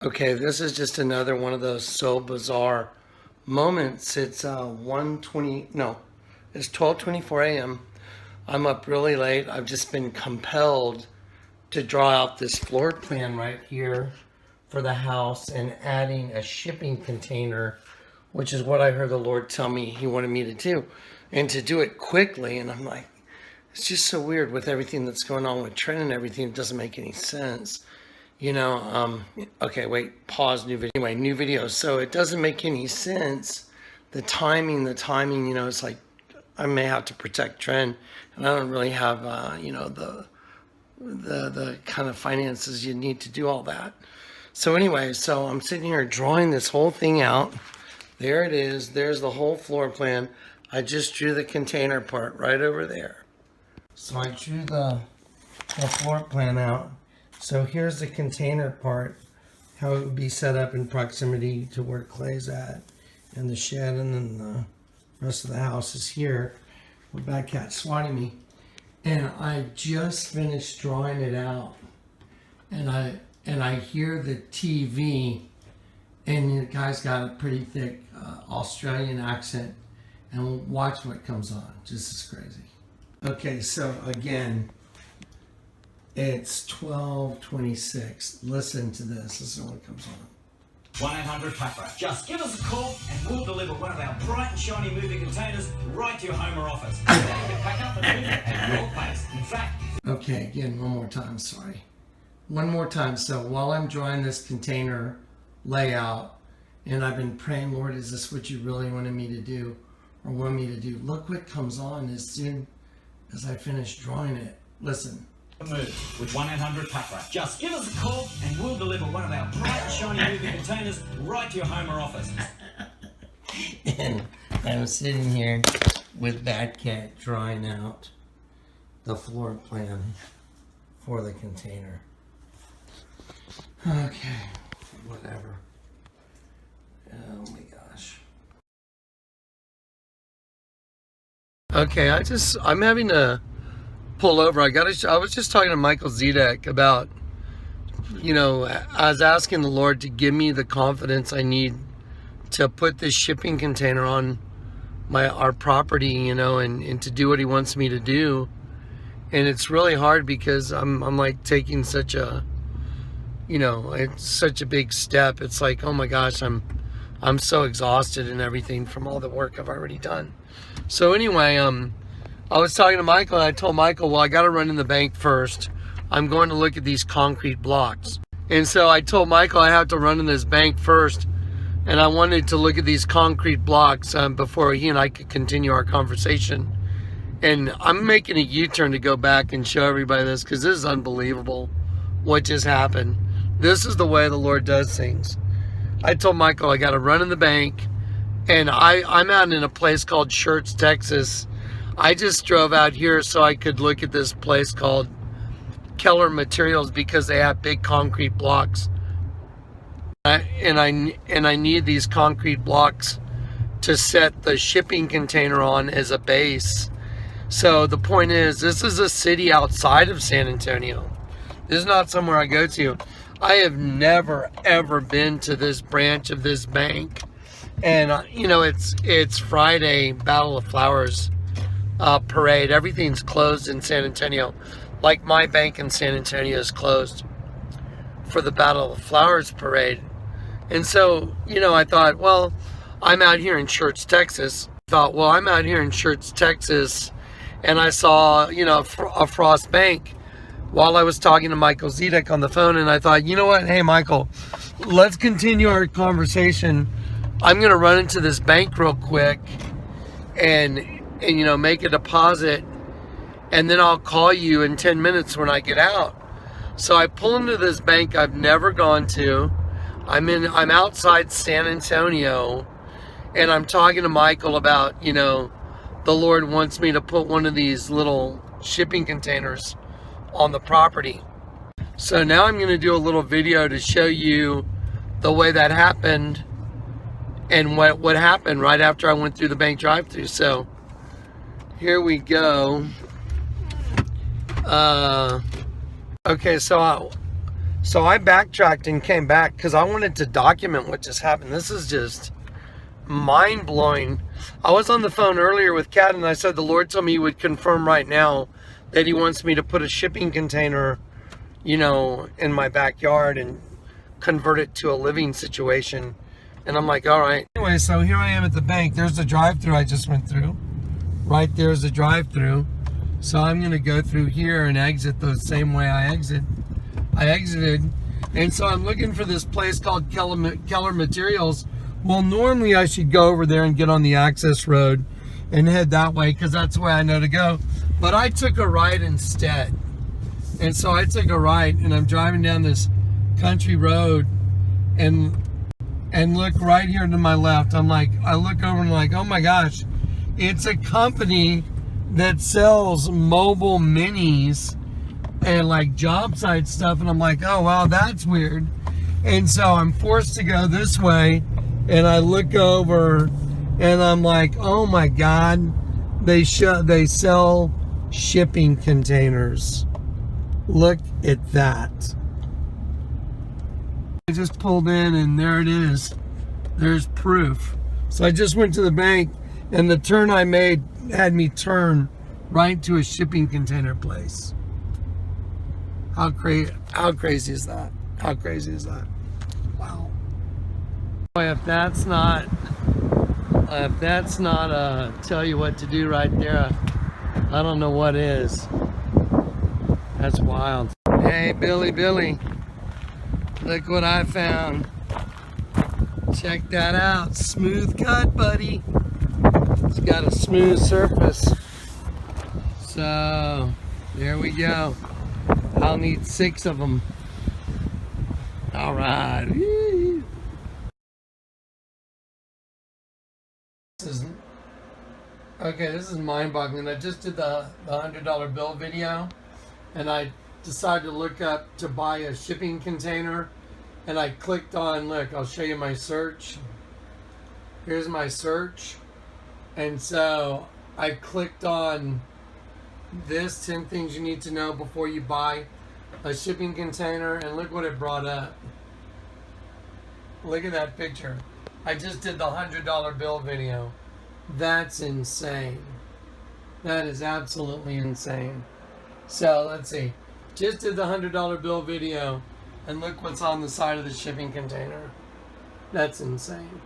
Okay, this is just another one of those so bizarre moments. It's 1:20, no, it's 12:24 a.m. I'm up really late. I've just been compelled to draw out this floor plan right here for the house and adding a shipping container, which is what I heard the Lord tell me He wanted me to do, and to do it quickly. And I'm like, it's just so weird with everything that's going on with Trent and everything. It doesn't make any sense. Okay, wait, pause, new video. Anyway, new video. So it doesn't make any sense. The timing, it's like I may have to protect Trent, and I don't really have, the kind of finances you need to do all that. So anyway, so I'm sitting here drawing this whole thing out. There it is. There's the whole floor plan. I just drew the container part right over there. So I drew the floor plan out. So here's the container part, how it would be set up in proximity to where Clay's at, and the shed, and then the rest of the house is here with that cat swatting me. And I just finished drawing it out, and I hear the TV, and the guy's got a pretty thick Australian accent, and watch what comes on. Just as crazy. Okay, so again, it's 12:26. Listen to this. This is what comes on. 1-800-PACRA. Just give us a call and we'll deliver one of our bright and shiny moving containers right to your home or office. Then you can pack up and move it at your pace. In fact... Okay, again, one more time, sorry. One more time. So while I'm drawing this container layout, and I've been praying, Lord, is this what you really wanted me to do or want me to do? Look what comes on as soon as I finish drawing it. Listen. Move with 1-800-PACRA. Just give us a call and we'll deliver one of our bright and shiny moving containers right to your home or office. And I'm sitting here with that cat drawing out the floor plan for the container. Okay, whatever. Oh my gosh. Okay, I'm having to pull over. I was just talking to Michael Zedek about, I was asking the Lord to give me the confidence I need to put this shipping container on our property, and to do what He wants me to do. And it's really hard because I'm like taking such a, it's such a big step. It's like, oh my gosh, I'm so exhausted and everything from all the work I've already done. So anyway, I was talking to Michael, and I told Michael, well, I got to run in the bank first. I'm going to look at these concrete blocks. And so I told Michael I have to run in this bank first, and I wanted to look at these concrete blocks before he and I could continue our conversation. And I'm making a U-turn to go back and show everybody this, because this is unbelievable what just happened. This is the way the Lord does things. I told Michael I got to run in the bank, and I'm out in a place called Schertz, Texas. I just drove out here so I could look at this place called Keller Materials because they have big concrete blocks. And I need these concrete blocks to set the shipping container on as a base. So the point is, this is a city outside of San Antonio. This is not somewhere I go to. I have never, ever been to this branch of this bank. And, it's Friday, Battle of Flowers parade. Everything's closed in San Antonio. Like my bank in San Antonio is closed for the Battle of Flowers parade. And so, I thought, well, I'm out here in Schertz, Texas. And I saw, a Frost Bank while I was talking to Michael Zedek on the phone. And I thought, you know what? Hey, Michael, let's continue our conversation. I'm going to run into this bank real quick and make a deposit, and then I'll call you in 10 minutes when I get out. So I pull into this bank I've never gone to. I'm outside San Antonio, and I'm talking to Michael about, the Lord wants me to put one of these little shipping containers on the property. So now I'm going to do a little video to show you the way that happened and what happened right after I went through the bank drive-thru. So here we go. Okay, so So I backtracked and came back because I wanted to document what just happened. This is just mind-blowing. I was on the phone earlier with Kat, and I said the Lord told me he would confirm right now that he wants me to put a shipping container, you know, in my backyard and convert it to a living situation. And I'm like, all right. Anyway, so here I am at the bank. There's the drive-thru I just went through. Right there's the drive-thru. So I'm going to go through here and exit the same way I exited. And so I'm looking for this place called Keller Materials. Well, normally I should go over there and get on the access road and head that way because that's the way I know to go. But I took a right instead. And so I took a right and I'm driving down this country road and look right here to my left. I'm like, I look over and I'm like, oh my gosh, it's a company that sells mobile minis and like job site stuff. And I'm like, oh wow, that's weird. And so I'm forced to go this way. And I look over and I'm like, oh my God, they sell shipping containers. Look at that. I just pulled in and there it is. There's proof. So I just went to the bank and the turn I made had me turn right to a shipping container place. How crazy is that? How crazy is that? Wow. Boy, if that's not tell you what to do right there, I don't know what is. That's wild. Hey, Billy, look what I found. Check that out. Smooth cut, buddy. It's got a smooth surface. So, there we go. I'll need 6 of them. All right. This is mind-boggling. I just did the $100 bill video, and I decided to look up to buy a shipping container, and I clicked on, look, I'll show you my search. Here's my search. And so I clicked on this 10 things you need to know before you buy a shipping container, and look what it brought up. Look at that picture. I just did the $100 bill video. That's insane. That is absolutely insane. So let's see. Just did the $100 bill video, and look what's on the side of the shipping container. That's insane.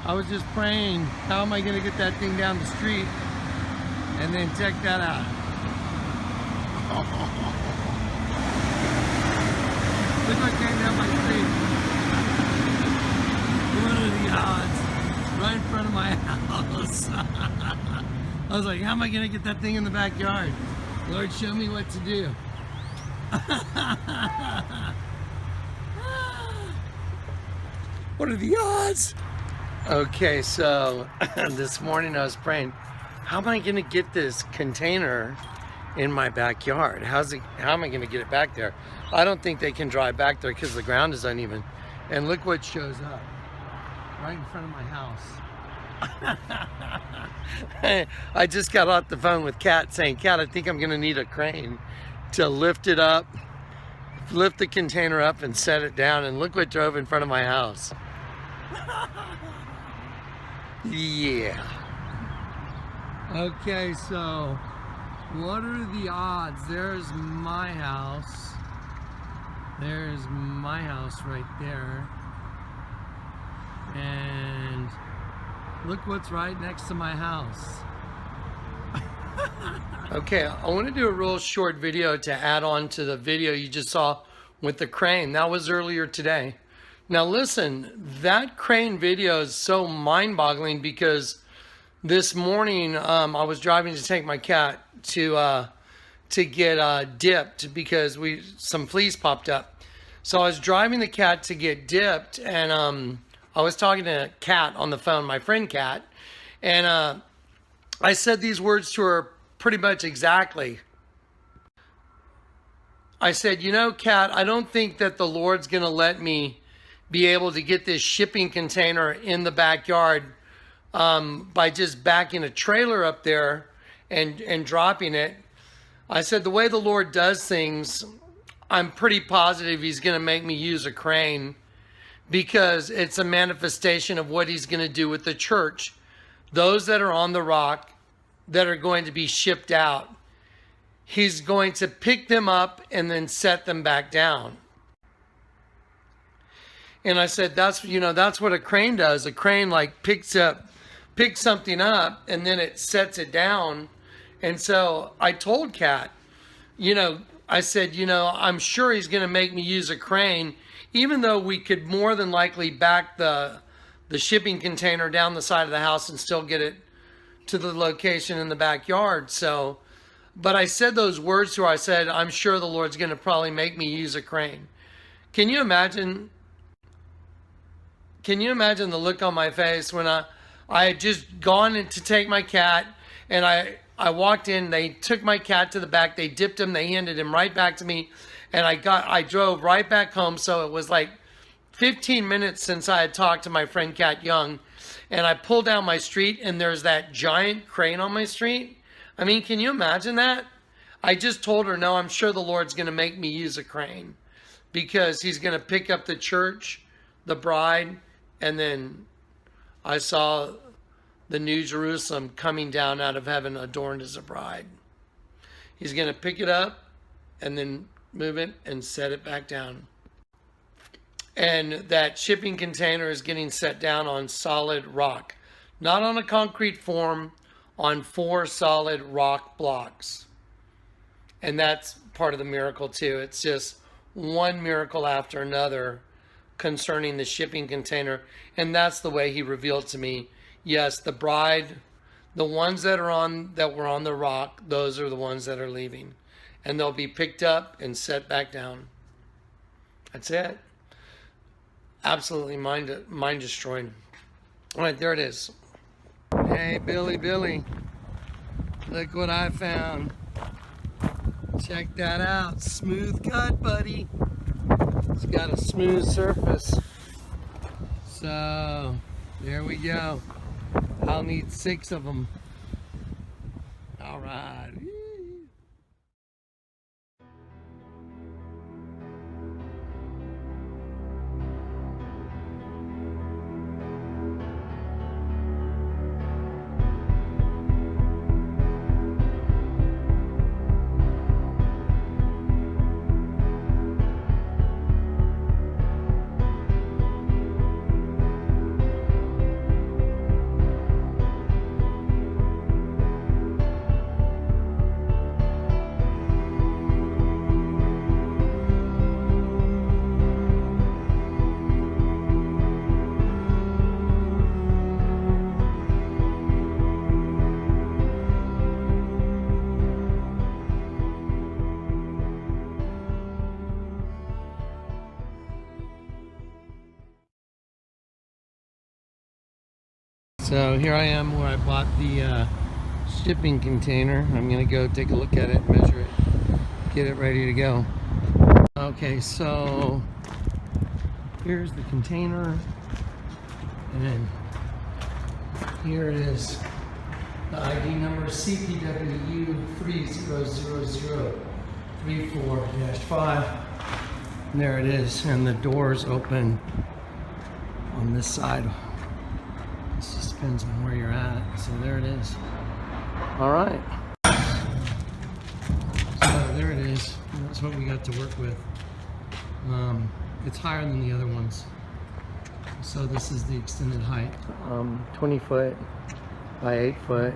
I was just praying, how am I going to get that thing down the street? And then check that out. Look what came down my street. What are the odds? Right in front of my house. I was like, how am I going to get that thing in the backyard? Lord, show me what to do. What are the odds? Okay, so this morning I was praying, how am I going to get this container in my backyard? How am I going to get it back there? I don't think they can drive back there because the ground is uneven. And look what shows up right in front of my house. I just got off the phone with Kat saying, Kat, I think I'm going to need a crane to lift it up, lift the container up and set it down. And look what drove in front of my house. Yeah. Okay, so what are the odds? There's my house. There's my house right there. And look what's right next to my house. Okay, I want to do a real short video to add on to the video you just saw with the crane. That was earlier today. Now listen, that crane video is so mind-boggling because this morning I was driving to take my cat to get dipped because some fleas popped up. So I was driving the cat to get dipped, and I was talking to Kat on the phone, my friend Kat, and I said these words to her pretty much exactly. I said, you know, Kat, I don't think that the Lord's going to let me be able to get this shipping container in the backyard by just backing a trailer up there and dropping it. I said, the way the Lord does things, I'm pretty positive he's going to make me use a crane because it's a manifestation of what he's going to do with the church. Those that are on the rock that are going to be shipped out, he's going to pick them up and then set them back down. And I said, that's what a crane does. A crane like picks something up and then it sets it down. And so I told Kat, I said, I'm sure he's going to make me use a crane, even though we could more than likely back the shipping container down the side of the house and still get it to the location in the backyard. So, but I said those words to her. I said, I'm sure the Lord's going to probably make me use a crane. Can you imagine the look on my face when I had just gone in to take my cat, and I walked in, they took my cat to the back, they dipped him, they handed him right back to me, and I drove right back home. So it was like 15 minutes since I had talked to my friend Kat Young, and I pulled down my street and there's that giant crane on my street. I mean, can you imagine that? I just told her, no, I'm sure the Lord's going to make me use a crane because he's going to pick up the church, the bride, and then I saw the New Jerusalem coming down out of heaven adorned as a bride. He's going to pick it up and then move it and set it back down. And that shipping container is getting set down on solid rock, not on a concrete form, on 4 solid rock blocks. And that's part of the miracle too. It's just one miracle after another concerning the shipping container. And that's the way he revealed to me, yes, the bride, the ones that were on the rock, those are the ones that are leaving. And they'll be picked up and set back down. That's it. Absolutely mind destroying. All right, there it is. Hey, Billy, look what I found. Check that out. Smooth cut, buddy. It's got a smooth surface. So, there we go. I'll need 6 of them. All right. So here I am where I bought the shipping container. I'm gonna go take a look at it, measure it, get it ready to go. Okay, so here's the container, and here it is. The ID number CPWU 300034-5. And there it is, and the doors open on this side. This just depends on where you're at. So there it is. All right. So there it is. That's what we got to work with. It's higher than the other ones. So this is the extended height. 20 foot by 8 foot.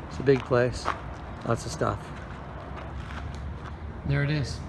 It's a big place. Lots of stuff. There it is.